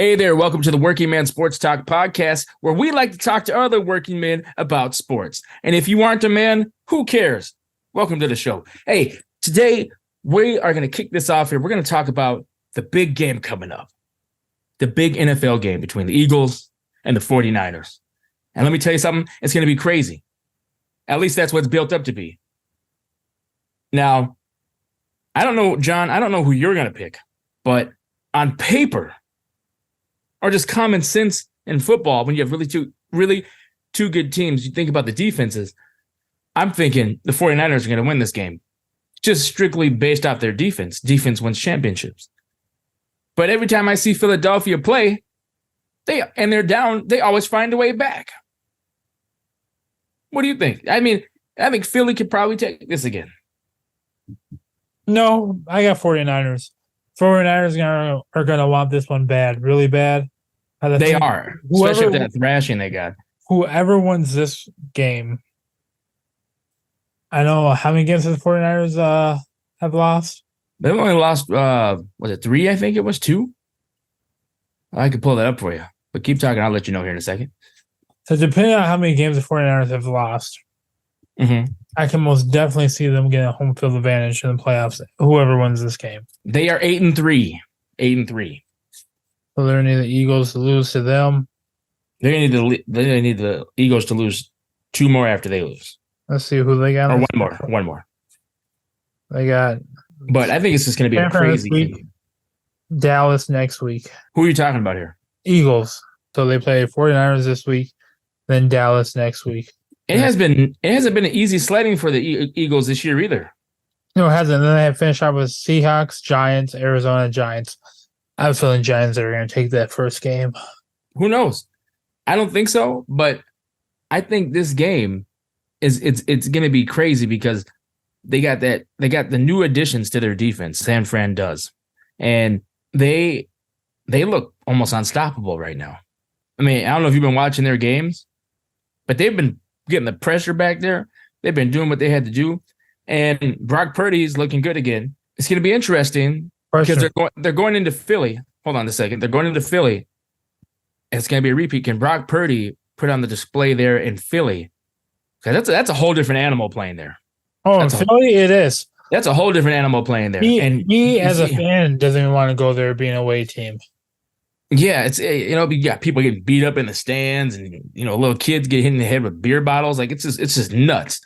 Hey there, welcome to the Working Man Sports Talk podcast, where we like to talk to other working men about sports. And if you aren't a man, who cares? Welcome to the show. Hey, today we are going to kick this off here. We're going to talk about the big game coming up, the big NFL game between the Eagles and the 49ers. And let me tell you something, it's going to be crazy. At least that's what's built up to be. Now, I don't know, John, I don't know who you're going to pick, but on paper, or just common sense in football, when you have really two good teams, you think about the defenses. I'm thinking the 49ers are going to win this game, just strictly based off their defense. Defense wins championships. But every time I see Philadelphia play, they're down, they always find a way back. What do you think? I mean, I think Philly could probably take this again. No, I got 49ers. 49ers are going to want this one bad, really bad. They are, especially with that thrashing they got. Whoever wins this game, I don't know how many games the 49ers have lost. They've only lost, was it 3? I think it was 2. I could pull that up for you, but keep talking. I'll let you know here in a second. So depending on how many games the 49ers have lost, I can most definitely see them getting a home field advantage in the playoffs, whoever wins this game. They are 8-3. 8-3. So they're going to need the Eagles to lose to them. They're going to need the Eagles to lose 2 more after they lose. Let's see who they got. Or one more. They got. But I think it's just going to be a crazy game. Dallas next week. Who are you talking about here? Eagles. So they play 49ers this week, then Dallas next week. It hasn't been an easy sledding for the Eagles this year either. No, it hasn't. Then they have finished off with Seahawks, Giants, Arizona Giants. I have a feeling Giants are going to take that first game. Who knows? I don't think so, but I think this game it's going to be crazy because they got the new additions to their defense. San Fran does, and they look almost unstoppable right now. I mean, I don't know if you've been watching their games, but they've been getting the pressure back there. They've been doing what they had to do, and Brock Purdy's looking good again. It's going to be interesting. Because they're going into Philly. Hold on a second. They're going into Philly. It's going to be a repeat. Can Brock Purdy put on the display there in Philly? Because that's a whole different animal playing there. Oh, in Philly, it is. That's a whole different animal playing there. He as a fan, doesn't even want to go there being an away team. Yeah, it's you got people getting beat up in the stands, and little kids get hit in the head with beer bottles. Like it's just nuts.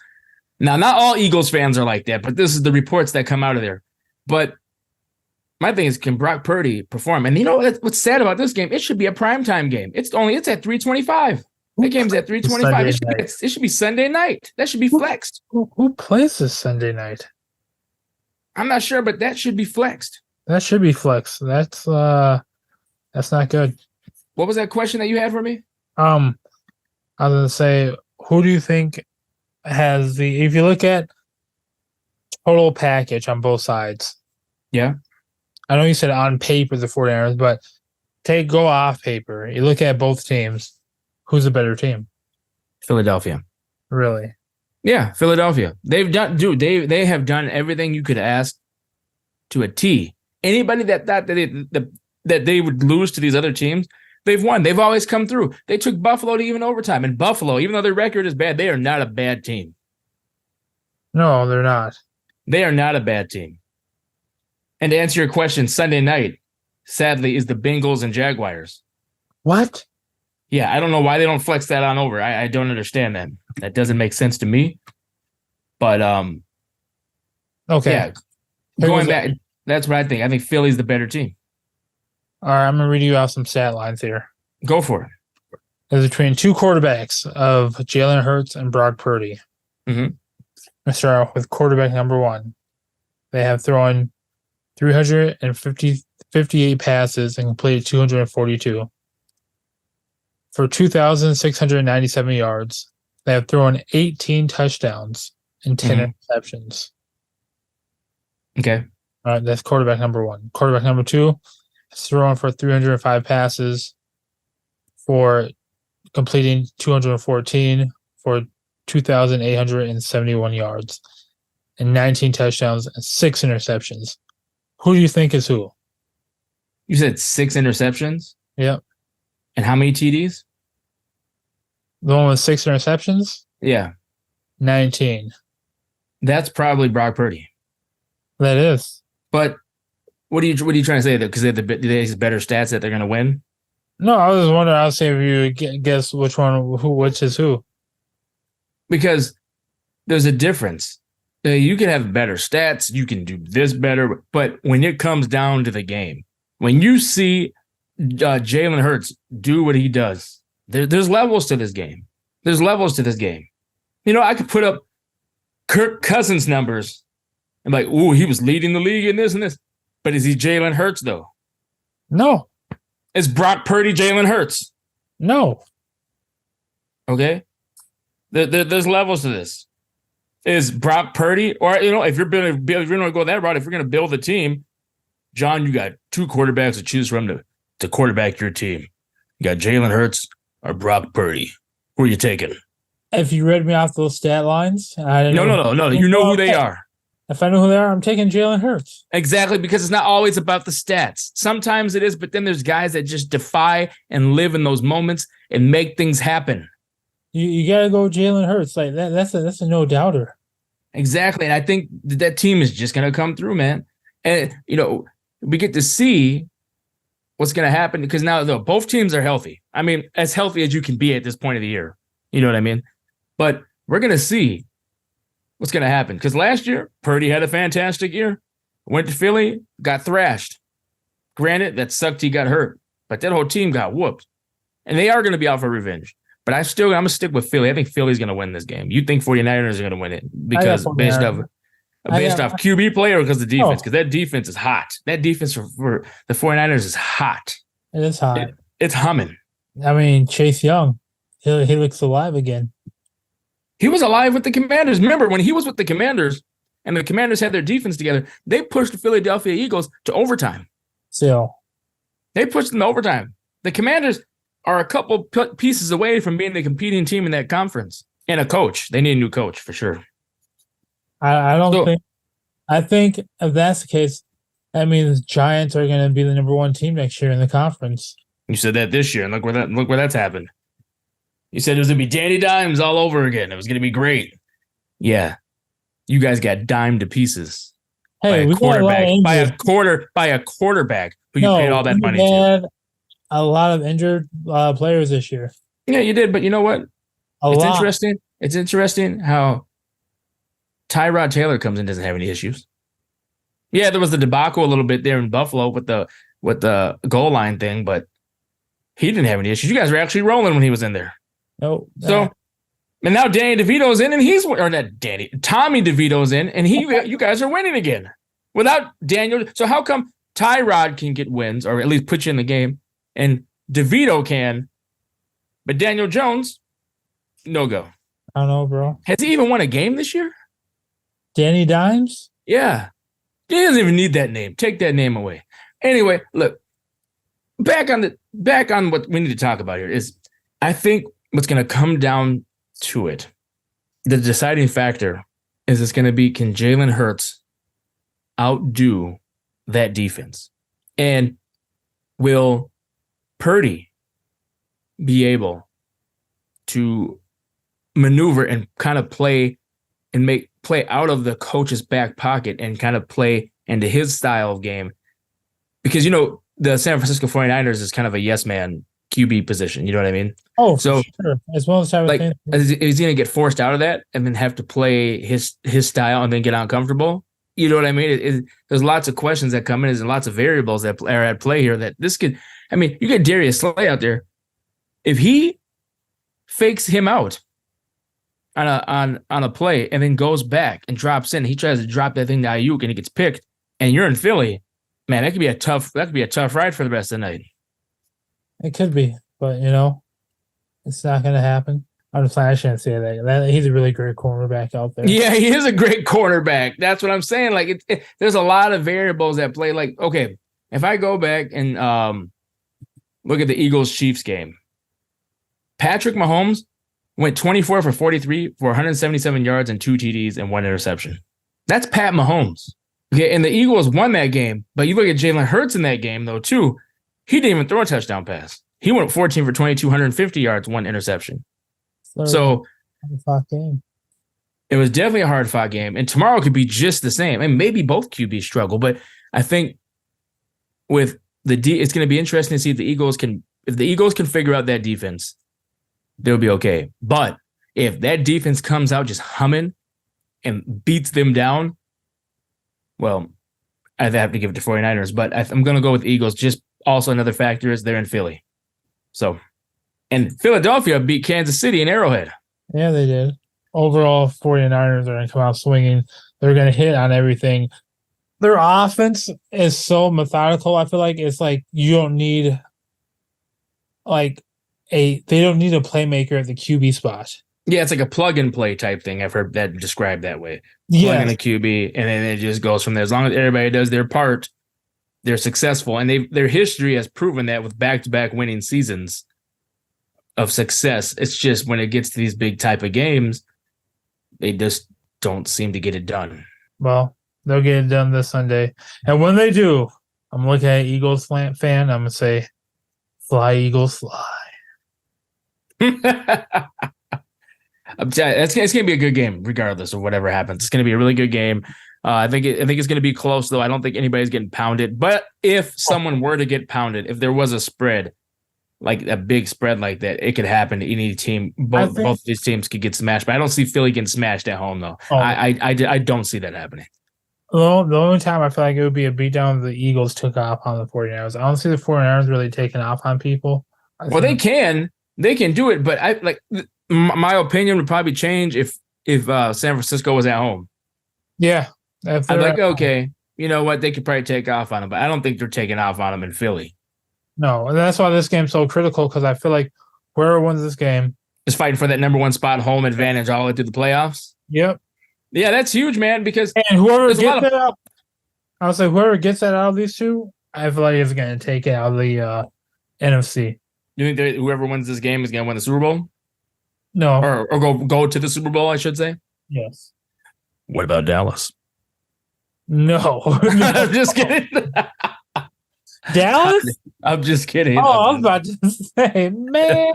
Now, not all Eagles fans are like that, but this is the reports that come out of there. But my thing is, can Brock Purdy perform? And what's sad about this game? It should be a primetime game. It's at 3:25. That game's at 3:25. It should be Sunday night. That should be flexed. Who plays this Sunday night? I'm not sure, but that should be flexed. That should be flexed. That's not good. What was that question that you had for me? I was gonna say, who do you think has if you look at total package on both sides? Yeah. I know you said on paper the 49ers, but go off paper. You look at both teams. Who's a better team? Philadelphia. Really? Yeah, Philadelphia. They have done everything you could ask to a T. Anybody that thought that they would lose to these other teams, they've won. They've always come through. They took Buffalo to even overtime. And Buffalo, even though their record is bad, they are not a bad team. No, they're not. They are not a bad team. And to answer your question, Sunday night, sadly, is the Bengals and Jaguars. What? Yeah, I don't know why they don't flex that on over. I don't understand that. That doesn't make sense to me. But okay. Yeah, going back, that's what I think. I think Philly's the better team. All right, I'm gonna read you out some stat lines here. Go for it. It's between two quarterbacks of Jalen Hurts and Brock Purdy. Let's start off with quarterback number 1. They have thrown 358 passes and completed 242. For 2,697 yards, they have thrown 18 touchdowns and 10 interceptions. Okay. All right, that's quarterback number 1. Quarterback number 2 is thrown for 305 passes for completing 214 for 2,871 yards and 19 touchdowns and 6 interceptions. Who do you think is who? You said 6 interceptions? Yep. And how many TDs? The one with 6 interceptions? Yeah. 19. That's probably Brock Purdy. That is. But what are you trying to say? That because they have better stats that they're going to win? No, I was just wondering. I'll see if you guess which is who. Because there's a difference. You can have better stats. You can do this better. But when it comes down to the game, when you see Jalen Hurts do what he does, there's levels to this game. There's levels to this game. You know, I could put up Kirk Cousins numbers and like, ooh, he was leading the league in this and this. But is he Jalen Hurts, though? No. Is Brock Purdy Jalen Hurts? No. Okay? There's levels to this. Is Brock Purdy, or, you know, if you're going to go that route, if you're going to build a team, John, you got 2 quarterbacks to choose from to quarterback your team. You got Jalen Hurts or Brock Purdy. Who are you taking? If you read me off those stat lines, No. You know who they are. If I know who they are, I'm taking Jalen Hurts. Exactly, because it's not always about the stats. Sometimes it is, but then there's guys that just defy and live in those moments and make things happen. You got to go Jalen Hurts. Like that's a no doubter. Exactly, and I think that team is just going to come through, man. And, you know, we get to see what's going to happen because now, though, both teams are healthy. I mean, as healthy as you can be at this point of the year. You know what I mean? But we're going to see what's going to happen. Because last year, Purdy had a fantastic year. Went to Philly, got thrashed. Granted, that sucked he got hurt. But that whole team got whooped. And they are going to be out for revenge. But I'm going to stick with Philly. I think Philly's going to win this game. You think 49ers are going to win it because based off QB play or because of the defense? Because that defense is hot. That defense for the 49ers is hot. It is hot. It's humming. I mean, Chase Young, he looks alive again. He was alive with the Commanders. Remember, when he was with the Commanders and the Commanders had their defense together, they pushed the Philadelphia Eagles to overtime. Still. They pushed them to overtime. The Commanders are a couple pieces away from being the competing team in that conference. And a coach. They need a new coach for sure. I think if that's the case, that means Giants are going to be the number 1 team next year in the conference. You said that this year, and look where that's happened. You said it was going to be Danny Dimes all over again. It was going to be great. Yeah. You guys got dimed to pieces by a quarterback who you paid all that money to. A lot of injured players this year. Yeah, you did. But you know what? Interesting. It's interesting how Tyrod Taylor comes in and doesn't have any issues. Yeah, there was the debacle a little bit there in Buffalo with the goal line thing, but he didn't have any issues. You guys were actually rolling when he was in there. No. So, and now Danny DeVito's in, and Tommy DeVito's in, and you guys are winning again without Daniel. So how come Tyrod can get wins or at least put you in the game, and DeVito can, but Daniel Jones, no go? I don't know, bro. Has he even won a game this year? Danny Dimes? Yeah, he doesn't even need that name. Take that name away. Anyway, look, back on what we need to talk about here is, I think what's going to come down to it, the deciding factor is it's going to be, can Jalen Hurts outdo that defense? And will Purdy be able to maneuver and kind of play out of the coach's back pocket and kind of play into his style of game? Because, you know, the San Francisco 49ers is kind of a yes man QB position. You know what I mean? Oh, so sure. As well as is he going to get forced out of that and then have to play his style and then get uncomfortable? You know what I mean? There's lots of questions that come in. There's lots of variables that are at play here that this could, I mean, you get Darius Slay out there. If he fakes him out on a play and then goes back and drops in, he tries to drop that thing to Ayuk and he gets picked, and you're in Philly, man, that could be a tough ride for the rest of the night. It could be, but you know, it's not going to happen. I shouldn't say that. He's a really great cornerback out there. Yeah, he is a great cornerback. That's what I'm saying. Like, there's a lot of variables at play. Like, okay, if I go back and look at the Eagles-Chiefs game, Patrick Mahomes went 24 for 43 for 177 yards and 2 TDs and 1 interception. That's Pat Mahomes. Okay, and the Eagles won that game. But you look at Jalen Hurts in that game, though, too. he didn't even throw a touchdown pass. He went 14 for 22, 150 yards, 1 interception. So game. It was definitely a hard-fought game, and tomorrow could be just the same. And maybe both QBs struggle, but I think with it's going to be interesting to see if the Eagles can figure out that defense, they'll be okay. But if that defense comes out just humming and beats them down, well, I have to give it to 49ers, but I'm going to go with Eagles. Just also another factor is they're in Philly. So, and Philadelphia beat Kansas City in Arrowhead. Yeah, they did. Overall, 49ers are going to come out swinging. They're going to hit on everything. Their offense is so methodical. I feel like it's like you don't need they don't need a playmaker at the QB spot. Yeah, it's like a plug and play type thing. I've heard that described that way. Yeah, plug in a QB, and then it just goes from there. As long as everybody does their part, they're successful. And their history has proven that with back-to-back winning seasons of success. It's just when it gets to these big type of games, they just don't seem to get it done. Well, they'll get it done this Sunday. And when they do, I'm looking at Eagles fan. I'm going to say, fly, Eagles, fly. I'm telling you, it's going to be a good game, regardless of whatever happens. It's going to be a really good game. I think it's going to be close, though. I don't think anybody's getting pounded. But if someone were to get pounded, if there was a spread, like a big spread like that, it could happen to any team. Both of these teams could get smashed. But I don't see Philly getting smashed at home, though. I don't see that happening. Well, the only time I feel like it would be a beatdown if the Eagles took off on the 49ers. I don't see the 49ers really taking off on people. Well, they can do it, but my opinion would probably change if San Francisco was at home. Yeah. I'm like, okay, you know what? They could probably take off on them, but I don't think they're taking off on them in Philly. No, and that's why this game's so critical, because I feel like whoever wins this game is fighting for that number one spot, home advantage all the way through the playoffs. Yep. Yeah, that's huge, man, because whoever gets that out, I'll say whoever gets that out of these two, I feel like is going to take it out of the NFC. You think whoever wins this game is going to win the Super Bowl? No. Or go to the Super Bowl, I should say? Yes. What about Dallas? No. I'm just kidding. Dallas? I'm just kidding. Oh, I was about to say, man.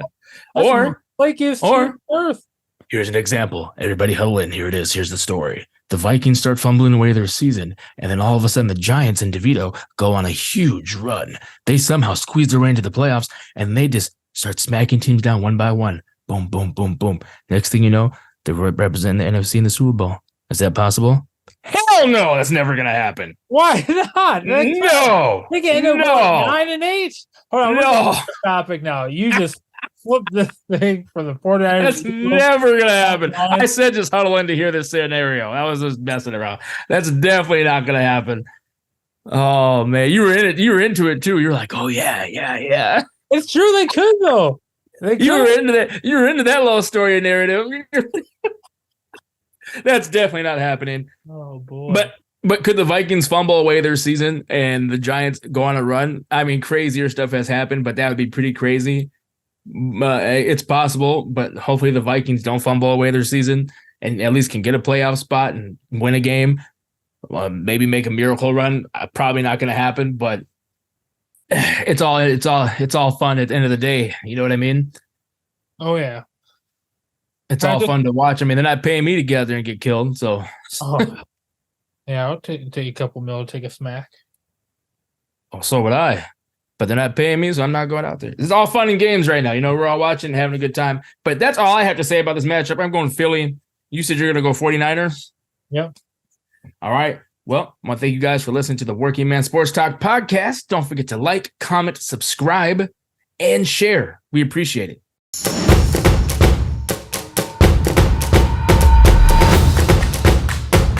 Or Earth. Here's an example. Everybody huddle in. Here it is. Here's the story. The Vikings start fumbling away their season, and then all of a sudden the Giants and DeVito go on a huge run. They somehow squeeze their way into the playoffs, and they just start smacking teams down one by one. Boom, boom, boom, boom. Next thing you know, they're representing the NFC in the Super Bowl. Is that possible? Hell no, that's never going to happen. Why not? No. They get into 9-8. Hold on, no. Topic now. You just flip this thing for the 49ers. That's never going to happen. I said just huddle in to hear this scenario. I was just messing around. That's definitely not going to happen. Oh, man. You were in it. You were into it, too. You're like, oh, yeah. It's true. They could, though. You were into that. You were into that little story narrative. That's definitely not happening. Oh, boy. But could the Vikings fumble away their season and the Giants go on a run? I mean, crazier stuff has happened, but that would be pretty crazy. It's possible, but hopefully the Vikings don't fumble away their season and at least can get a playoff spot and win a game. Maybe make a miracle run. Probably not going to happen, but it's all fun at the end of the day. You know what I mean? Oh yeah. It's all fun to watch. I mean, they're not paying me to get out there and get killed, so. Yeah, I'll take a couple mil, take a smack. Oh, so would I. But they're not paying me, so I'm not going out there. It's all fun and games right now. You know, we're all watching and having a good time. But that's all I have to say about this matchup. I'm going Philly. You said you're going to go 49ers? Yep. All right. Well, I want to thank you guys for listening to the Working Man Sports Talk podcast. Don't forget to like, comment, subscribe, and share. We appreciate it.